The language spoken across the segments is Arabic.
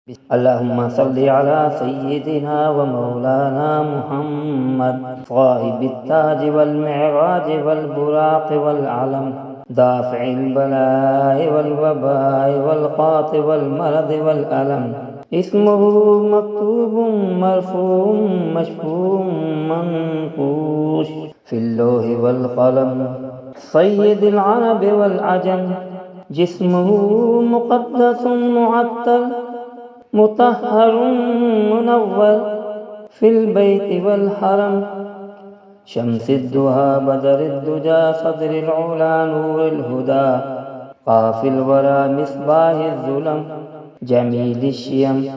اللهم صل على سيدنا ومولانا محمد صاحب التاج والمعراج والبراق والعلم دافع البلاء والوباء والقات والمرض والألم اسمه مكتوب مرفوع مشفوع منقوش في اللوح والقلم سيد العرب والعجم جسمه مقدس معطر مطهر منور في البيت والحرم شمس الدهى بدر الدجى صدر العلا نور الهدى قاف الورى مصباح الظلم جميل الشيم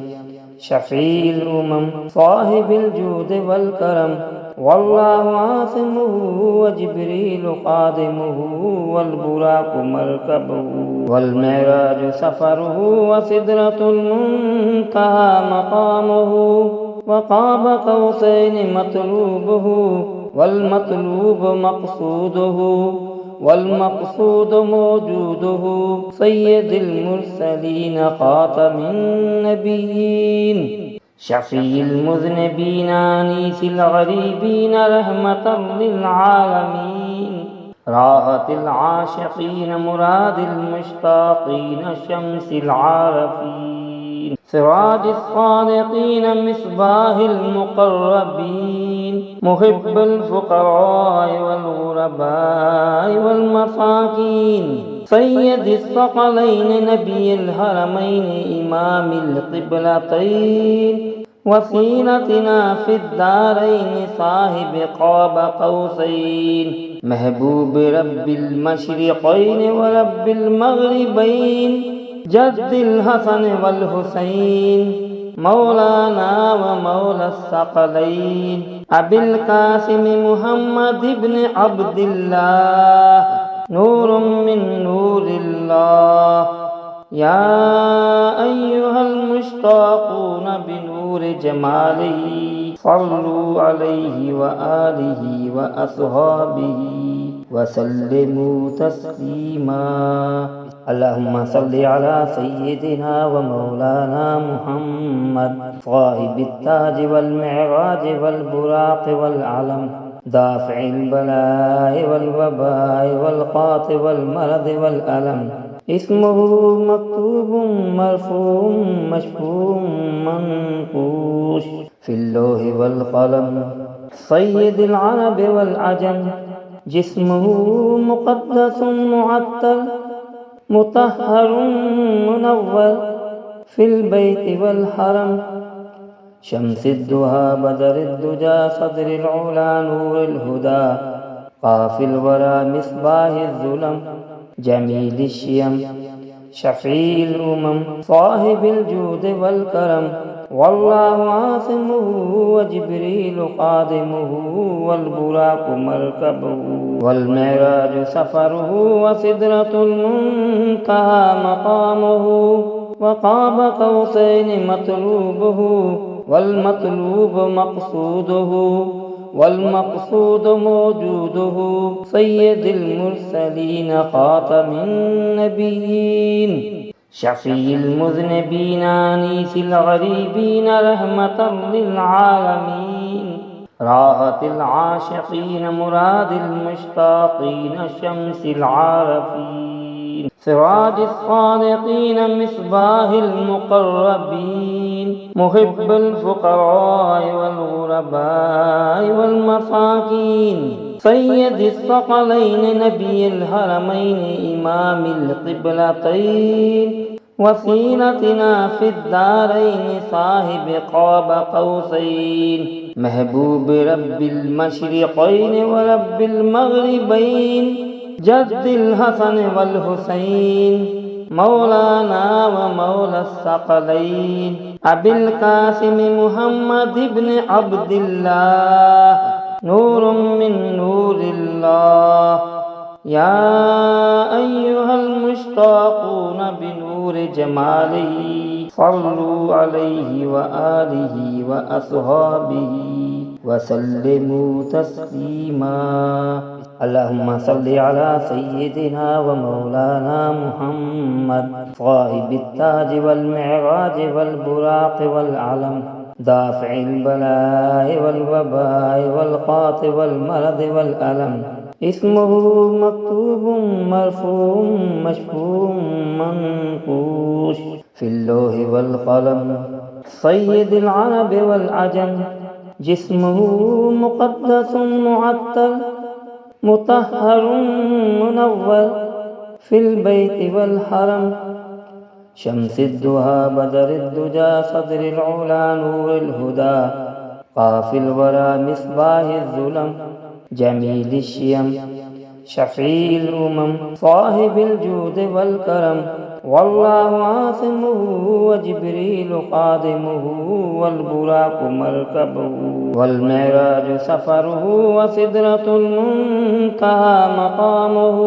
شفيع الأمم صاحب الجود والكرم والله عاصمه وجبريل خادمه والبراق مركبه والمعراج سفره وسدرة المنتهى مقامه وقاب قوسين مطلوبه والمطلوب مقصوده والمقصود موجوده سيد المرسلين خاتم النبيين شفيع المذنبين أنيس الغريبين رحمة للعالمين راحة العاشقين مراد المشتاقين شمس العارفين سراج الصادقين مصباح المقربين محب الفقراء والغرباء والمساكين سيد الثقلين نبي الحرمين إمام القبلتين وسيلتنا في الدارين صاحب قاب قوسين محبوب رب المشرقين ورب المغربين جد الحسن والحسين مولانا ومولى الثقلين أبي القاسم محمد بن عبد الله نور من نور الله يا أيها المشتاقون بنور جماله صلوا عليه وآله وأصحابه وسلموا تسليما اللهم صل على سيدنا ومولانا محمد صاحب التاج والمعراج والبراق والعلم دافع البلاء والوباء والقات والمرض والألم اسمه مكتوب مرفوع مشفوع منقوش في اللوح والقلم سيد العرب والعجم جسمه مقدس معطر مطهر منور في البيت والحرم شمس الدهى بدر الدجى صدر العلا نور الهدى قاف الورى مصباح الظلم جميل الشيم شفيع الأمم صاحب الجود والكرم والله عاصمه وجبريل خادمه والبراق مركبه والمعراج سفره وسدرة المنتهى مقامه وقاب قوسين مطلوبه والمطلوب مقصوده والمقصود موجوده سيد المرسلين خاتم النبيين شفيع المذنبين أنيس الغريبين رحمة للعالمين راحة العاشقين مراد المشتاقين شمس العارفين سراج الصادقين مصباح المقربين محب الفقراء والغرباء والمساكين سيد الثقلين نبي الحرمين إمام القبلتين وسيلتنا في الدارين صاحب قاب قوسين محبوب رب المشرقين ورب المغربين جد الحسن والحسين مولانا ومولى الثقلين أبي القاسم محمد بن عبد الله نور من نور الله يا أيها المشتاقون بنور جماله صلوا عليه وآله وأصحابه وسلموا تسليما اللهم صل على سيدنا ومولانا محمد صاحب التاج والمعراج والبراق والعلم، دافع البلاء والوباء والقاط والمرض والألم. اسمه مكتوب مرفوع مشفوع منقوش في اللوح والقلم، سيد العرب والعجم. جسمه مقدس معطر مطهر منور في البيت والحرم، شمس الدهى بدر الدجى صدر العلا نور الهدى، قاف الورى مصباح الظلم جميل الشيم، شفيع الأمم صاحب الجود والكرم. والله عاصمه وجبريل قادمه، والبراق مركبه والمعراج سفره، وسدرة المنتهى مقامه،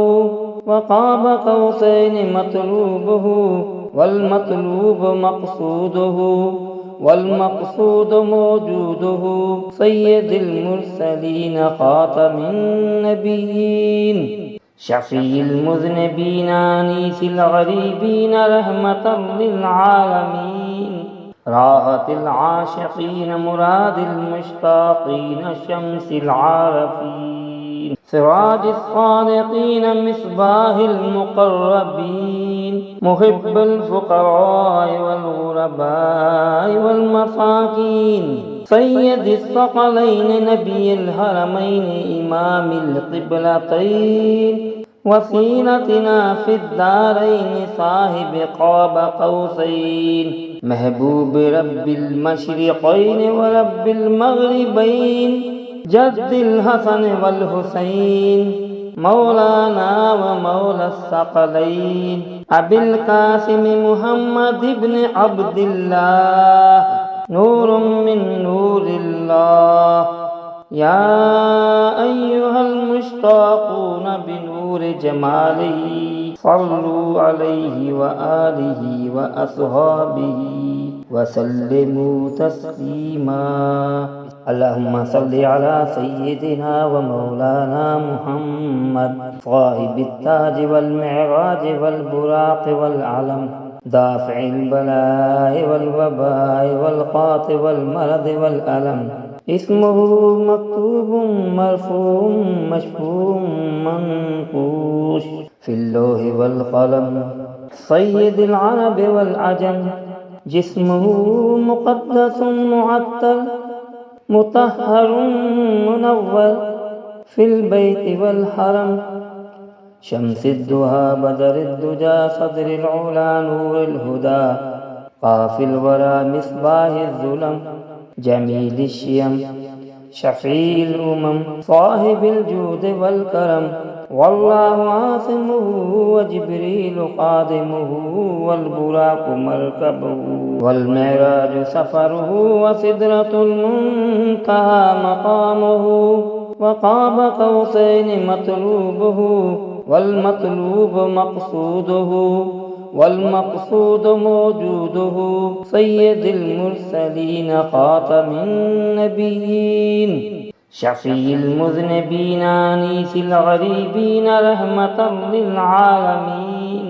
وقاب قوسين مطلوبه، والمطلوب مقصوده، والمقصود موجوده. سيد المرسلين خاتم النبيين، شفيع المذنبين أنيس الغريبين، رحمة للعالمين، راحة العاشقين مراد المشتاقين، شمس العارفين، سراج الصادقين، مصباح المقربين، محب الفقراء والغرباء والمساكين، سيد الثقلين نبي الحرمين إمام القبلتين، وسيلتنا في الدارين صاحب قاب قوسين، محبوب رب المشرقين ورب المغربين، جد الحسن والحسين، مولانا ومولى الثقلين، أبي القاسم محمد بن عبد الله، نور من نور الله. يا أيها المشتاقون بنور جماله، صلوا عليه وآله وأصحابه وسلموا تسليما. اللهم صل على سيدنا ومولانا محمد، صاحب التاج والمعراج والبراق والعلم، دافع البلاء والوباء والقاط والمرض والألم. اسمه مكتوب مرفوع مشفوع منقوش في اللوح والقلم، سيد العرب والعجم. جسمه مقدس معطر مطهر منور في البيت والحرم، شمس الدهى بدر الدجى صدر العلا نور الهدى، قاف الورى مصباح الظلم جميل الشيم، شفيع الأمم صاحب الجود والكرم. والله عاصمه وجبريل قادمه، والبراق مركبه والمعراج سفره، وسدرة المنتهى مقامه، وقاب قوسين مطلوبه، والمطلوب مقصوده، والمقصود موجوده. سيد المرسلين خاتم النبيين، شفيع المذنبين أنيس الغريبين، رحمة للعالمين،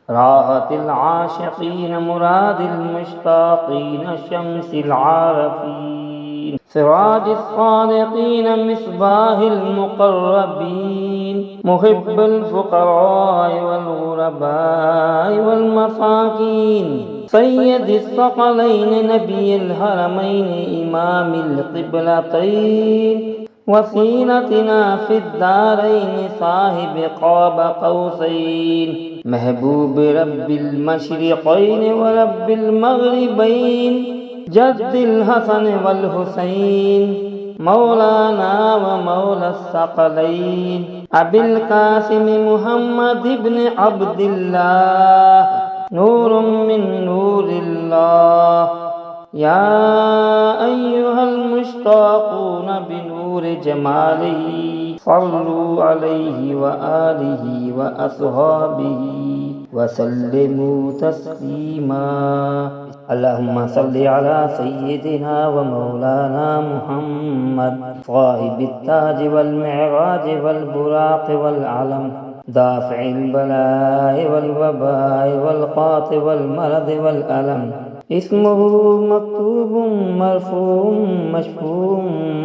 راحة العاشقين مراد المشتاقين، شمس العارفين، سراج الصادقين، مصباح المقربين، محب الفقراء والغرباء والمساكين، سيد الثقلين نبي الحرمين إمام القبلتين، وسيلتنا في الدارين صاحب قاب قوسين، محبوب رب المشرقين ورب المغربين، جد الحسن والحسين، مولانا ومولى الثقلين، أبي القاسم محمد بن عبد الله، نور من نور الله. يا أيها المشتاقون بنور جماله، صلوا عليه وآله وأصحابه وسلموا تسليما. اللهم صل على سيدنا ومولانا محمد، صاحب التاج والمعراج والبراق والعلم، دافع البلاء والوباء والقات والمرض والألم. اسمه مكتوب مرفوع مشفوع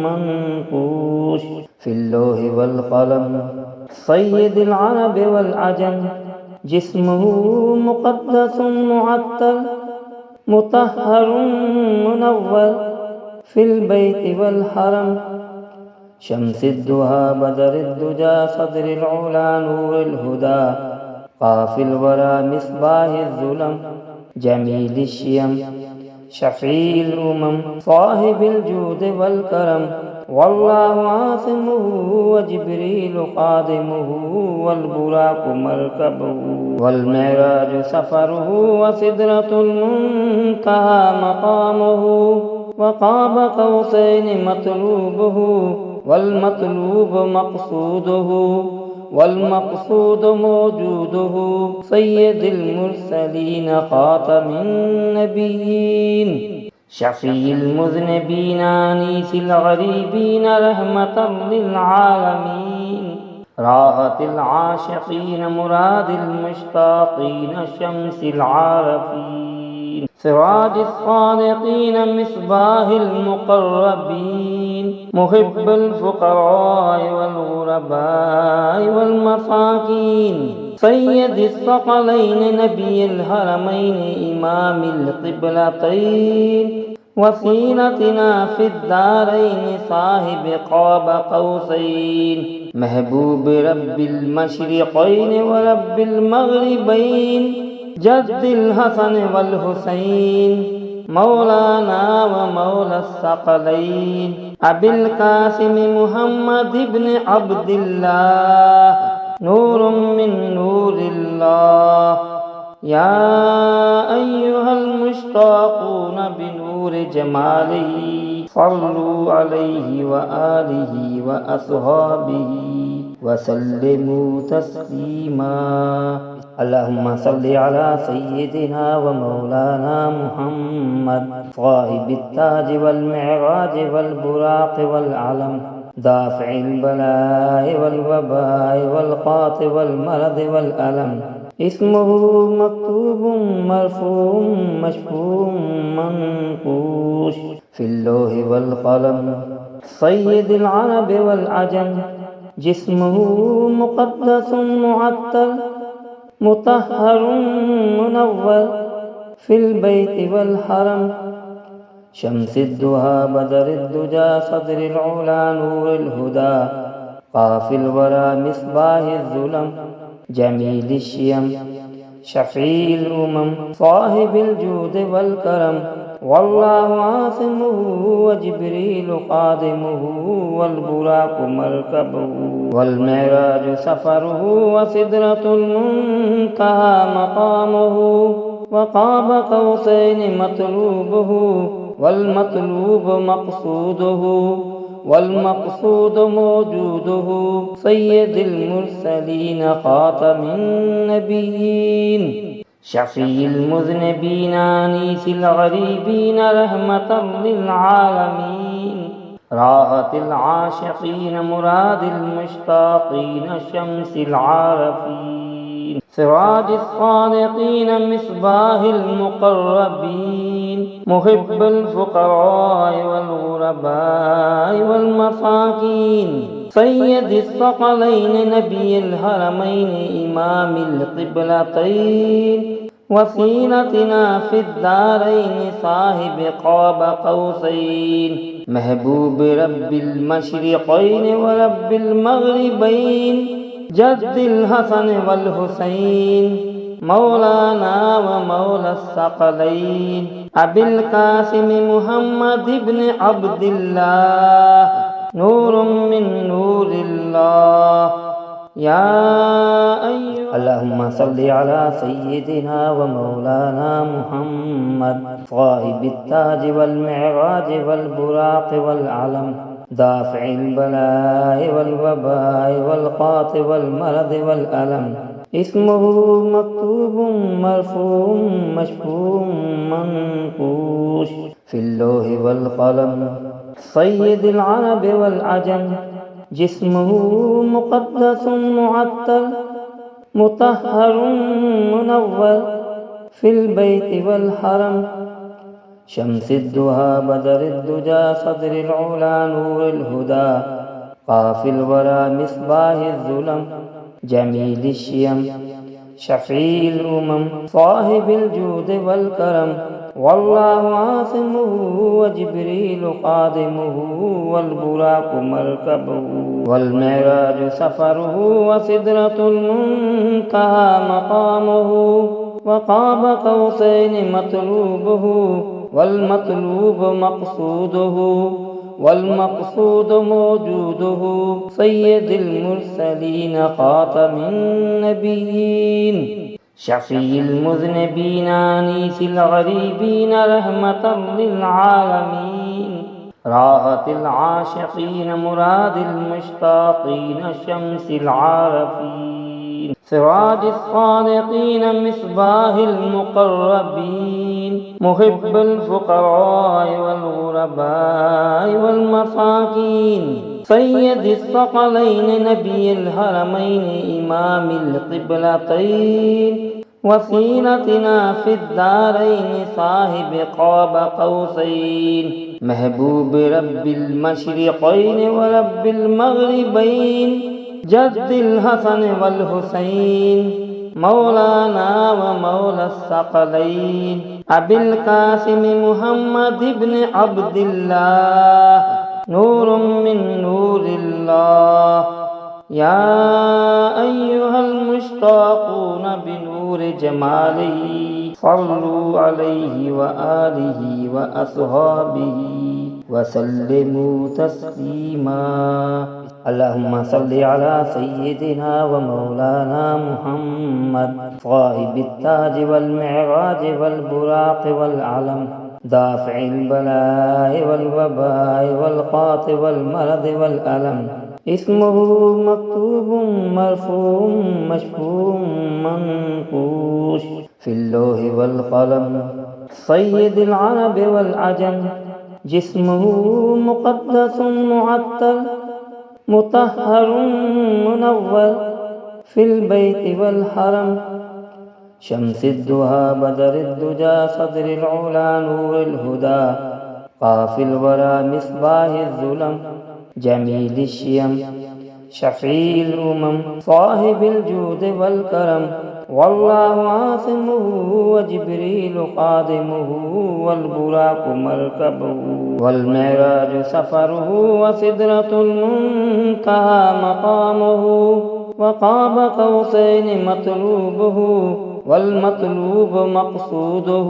منقوش في اللوح والقلم. سيد العرب والعجم. جسمه مقدس معطر مطهر منور في البيت والحرم. شمس الدهى بدر الدجى صدر العلا نور الهدى قاف الورى مصباح الظلم جميل الشيم شفيع الأمم صاحب الجود والكرم. والله عاصمه وجبريل قادمه والبراق مركبه والمعراج سفره وسدرة المنتهى مقامه وقاب قوسين مطلوبه والمطلوب مقصوده والمقصود موجوده. سيد المرسلين خاتم النبيين شفيع المذنبين أنيس الغريبين رحمة للعالمين راحة العاشقين مراد المشتاقين شمس العارفين سراج الصادقين مصباح المقربين محب الفقراء والغرباء والمساكين. سيد الثقلين نبي الحرمين إمام القبلتين وسيلتنا في الدارين صاحب قاب قوسين محبوب رب المشرقين ورب المغربين جد الحسن والحسين مولانا ومولى الثقلين أبي القاسم محمد بن عبد الله نور من نور الله. يا أيها المشتاقون بنور جماله صلوا عليه وآله وأصحابه وسلموا تسليما. اللهم صل على سيدنا ومولانا محمد صاحب التاج والمعراج والبراق والعلم دافع البلاء والوباء والقات والمرض والألم. اسمه مكتوب مرفوع مشفوع منقوش في اللوح والقلم. سيد العرب والعجم. جسمه مقدس معطر مطهر منور في البيت والحرم. شمس الدهى بدر الدجى صدر العلا نور الهدى قاف الورى مصباح الظلم جميل الشيم شفيع الأمم صاحب الجود والكرم. والله عاصمه وجبريل قادمه والبراق مركبه والمعراج سفره وسدرة المنتهى مقامه وقاب قوسين مطلوبه والمطلوب مقصوده والمقصود موجوده. سيد المرسلين خاتم النبيين شفيع المذنبين أنيس الغريبين رحمة للعالمين راحة العاشقين مراد المشتاقين شمس العارفين سراج الصادقين مصباح المقربين محب الفقراء والغرباء والمساكين. سيد الثقلين نبي الحرمين إمام القبلتين وسيلتنا في الدارين صاحب قاب قوسين محبوب رب المشرقين ورب المغربين جد الحسن والحسين مولانا ومولى الثقلين أبي القاسم محمد بن عبد الله نور من نور الله. يا أيها اللهم صل على سيدنا ومولانا محمد صاحب التاج والمعراج والبراق والعلم دافع البلاء والوباء والقات والمرض والألم. اسمه مكتوب مرفوع مشفوع منقوش في اللوح والقلم. سيد العرب والعجم. جسمه مقدس معطر مطهر منور في البيت والحرم. شمس الدهى بدر الدجى صدر العلا نور الهدى قاف الورى مصباح الظلم جميل الشيم شفيع الأمم صاحب الجود والكرم. والله عاصمه وجبريل خادمه والبراق مركبه والمعراج سفره وسدرة المنتهى مقامه وقاب قوسين مطلوبه والمطلوب مقصوده والمقصود موجوده. سيد المرسلين خاتم النبيين شفيع المذنبين أنيس الغريبين رحمة للعالمين راحة العاشقين مراد المشتاقين شمس العارفين سراج الصادقين مصباح المقربين محب الفقراء والغرباء والمساكين سيد الثقلين نبي الحرمين إمام القبلتين وسيلتنا في الدارين صاحب قاب قوسين محبوب رب المشرقين ورب المغربين جد الحسن والحسين مولانا ومولى الثقلين أبي القاسم محمد بن عبد الله نور من نور الله. يا أيها المشتاقون بنور جماله صلوا عليه وآله وأصحابه وسلموا تسليما. اللهم صل على سيدنا ومولانا محمد صاحب التاج والمعراج والبراق والعلم دافع البلاء والوباء والقاط والمرض والألم. اسمه مكتوب مرفوع مشفوع منقوش في اللوح والقلم سيد العرب والعجم. جسمه مقدس معطر مطهر منور في البيت والحرم. شمس الدهى بدر الدجى صدر العلا نور الهدى قاف الورى مصباح الظلم جميل الشيم شفيع الأمم صاحب الجود والكرم. والله عاصمه وجبريل خادمه والبراق مركبه والمعراج سفره وسدرة المنتهى مقامه وقاب قوسين مطلوبه والمطلوب مقصوده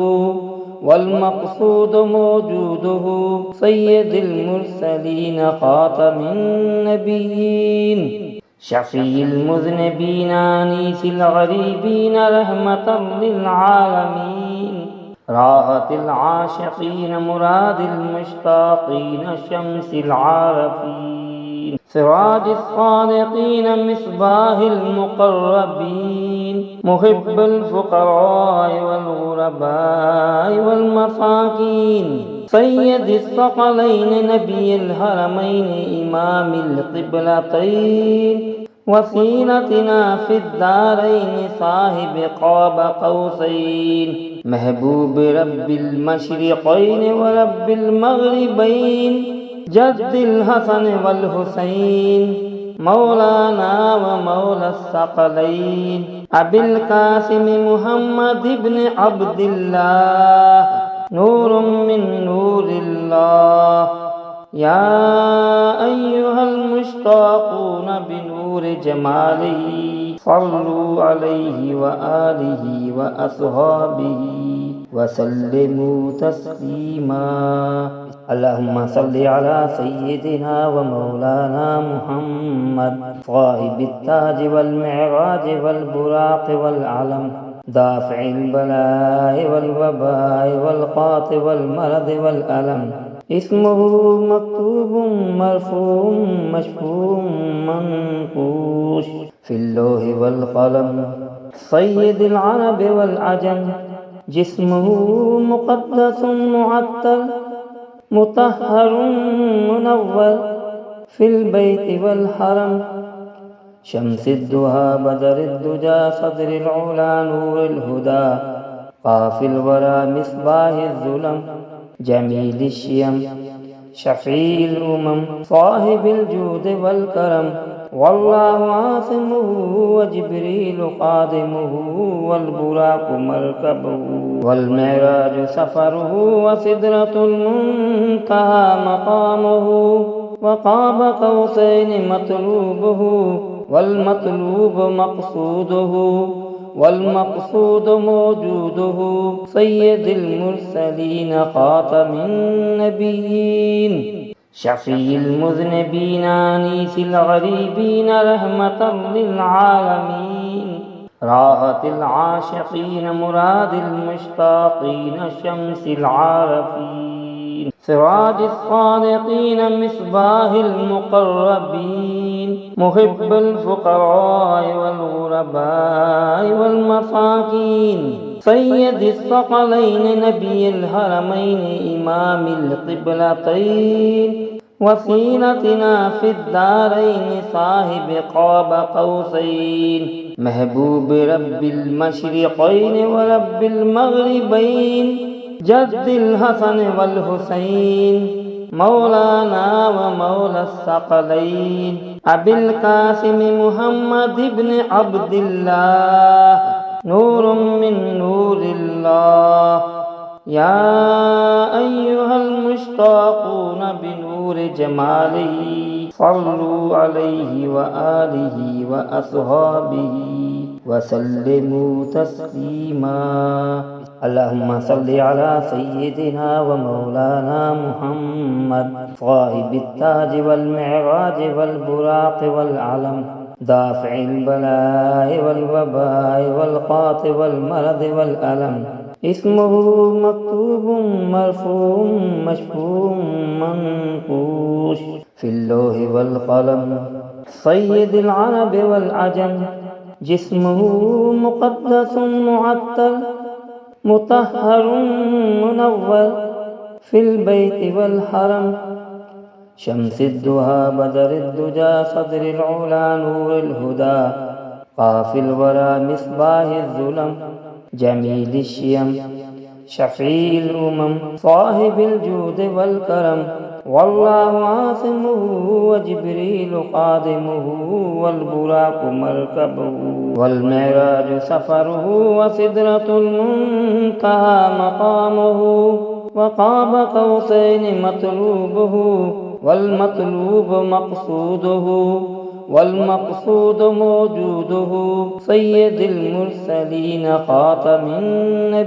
والمقصود موجوده. سيد المرسلين خاتم النبيين شفيع المذنبين أنيس الغريبين رحمة للعالمين راحة العاشقين مراد المشتاقين شمس العارفين سراج الصادقين مصباح المقربين محب الفقراء والغرباء والمساكين سيد الثقلين نبي الحرمين إمام القبلتين وسيلتنا في الدارين صاحب قاب قوسين محبوب رب المشرقين ورب المغربين جد الحسن والحسين مولانا ومولى الثقلين أبي القاسم محمد بن عبد الله نور من نور الله. يا أيها المشتاقون بنور جماله صلوا عليه وآله وأصحابه وسلموا تسليما. اللهم صل على سيدنا ومولانا محمد صاحب التاج والمعراج والبراق والعلم دافع البلاء والوباء والقاط والمرض والألم. اسمه مكتوب مرفوع مشفوع منقوش في اللوح والقلم سيد العرب والعجم. جسمه مقدس معطر مطهر منور في البيت والحرم. شمس الدهى بدر الدجى صدر العلا نور الهدى قاف الورى مصباح الظلم جميل الشيم شفيع الأمم صاحب الجود والكرم والله عاصمه وجبريل خادمه والبراق مركبه والمعراج سفره وسدرة المنتهى مقامه وقاب قوسين مطلوبه والمطلوب مقصوده والمقصود موجوده سيد المرسلين خاتم النبيين شفيع المذنبين أنيس الغريبين رحمة للعالمين راحة العاشقين مراد المشتاقين شمس العارفين سراج الصادقين مصباح المقربين محب الفقراء والغرباء والمساكين سيد الثقلين نبي الحرمين إمام القبلتين وسيلتنا في الدارين صاحب قاب قوسين محبوب رب المشرقين ورب المغربين جد الحسن والحسين مولانا ومولى الثقلين أبي القاسم محمد بن عبد الله نور من نور الله يا أيها المشتاقون بنور جماله صلوا عليه وآله وأصحابه وسلموا تسليما اللهم صل على سيدنا ومولانا محمد صاحب التاج والمعراج والبراق والعلم دافع البلاء والوباء والقات والمرض والألم اسمه مكتوب مرفوع مشفوع منقوش في اللوح والقلم سيد العرب والعجم جسمه مقدس معطر مطهر منور في البيت والحرم شمس الدهى بدر الدجى صدر العلا نور الهدى قاف الورى مصباح الظلم جميل الشيم شفيع الأمم صاحب الجود والكرم والله عاصمه وجبريل خادمه والبراق مركبه والمعراج سفره وسدرة المنتهى مقامه وقاب قوسين مطلوبه والمطلوب مقصوده والمقصود موجوده سيد المرسلين خاتم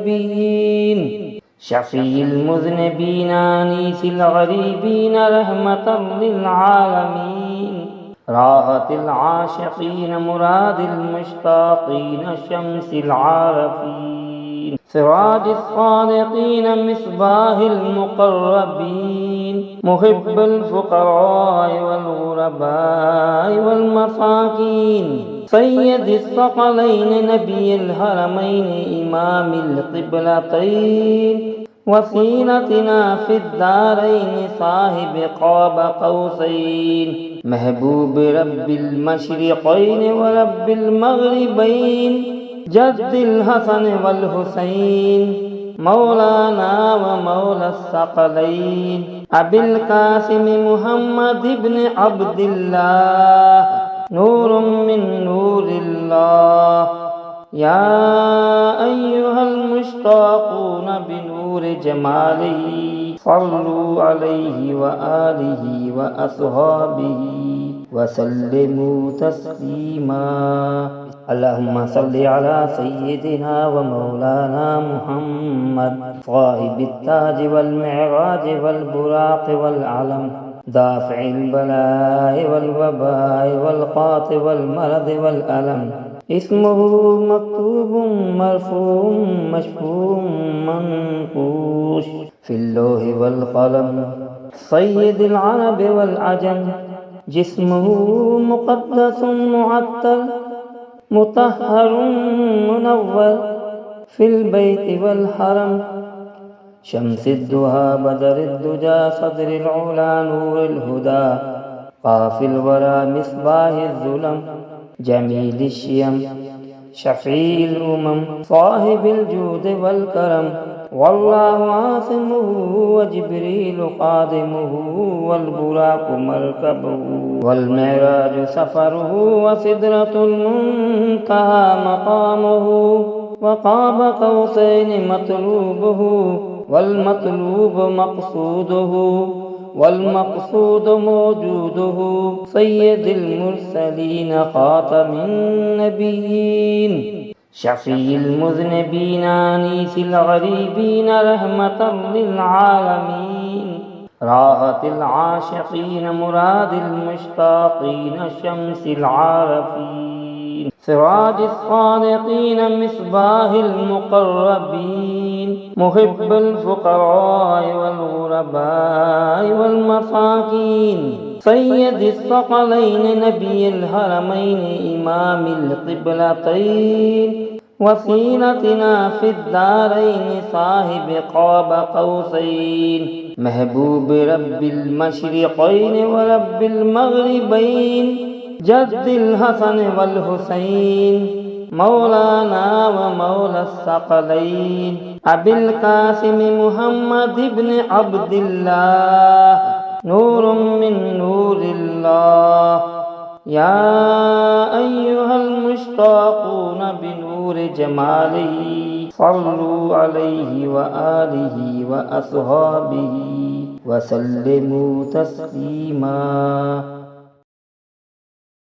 النبيين شفيع المذنبين أنيس الغريبين رحمة للعالمين راحة العاشقين مراد المشتاقين شمس العارفين سراج الصادقين مصباح المقربين محب الفقراء والغرباء والمساكين سيد الثقلين نبي الحرمين إمام القبلتين وسيلتنا في الدارين صاحب قاب قوسين محبوب رب المشرقين ورب المغربين جد الحسن والحسين مولانا ومولى الثقلين أبي القاسم محمد بن عبد الله نور من نور الله يا أيها المشتاقون بنور جماله صلوا عليه وآله وأصحابه وسلموا تسليما اللهم صل على سيدنا ومولانا محمد صاحب التاج والمعراج والبراق والعلم دافع البلاء والوباء والقات والمرض والألم اسمه مكتوب مرفوع مشفوع منقوش في اللوح والقلم سيد العرب والعجم جسمه مقدس معطر مطهر منور في البيت والحرم شمس الدهى بدر الدجى صدر العلا نور الهدى قاف الورى مصباح الظلم جميل الشيم شفيع الأمم صاحب الجود والكرم، والله عاصمه وجبريل خادمه، والبراق مركبه، والمعراج سفره، وسدرة المنتهى مقامه، وقاب قوسين مطلوبه، والمطلوب مقصوده، والمقصود موجوده، سيد المرسلين خاتم النبيين، شفيع المذنبين أنيس الغريبين رحمة للعالمين، راحة العاشقين مراد المشتاقين شمس العارفين، سراج الصادقين مصباح المقربين، محب الفقراء والغرباء والمساكين، سيد الثقلين نبي الحرمين إمام القبلتين، وسيلتنا في الدارين صاحب قاب قوسين، محبوب رب المشرقين ورب المغربين، جد الحسن والحسين، مولانا ومولى الثقلين، أبي القاسم محمد بن عبد الله، نور من نور الله، يا أيها المشتاقون بنور جماله، صلوا عليه وآله وأصحابه وسلموا تسليما.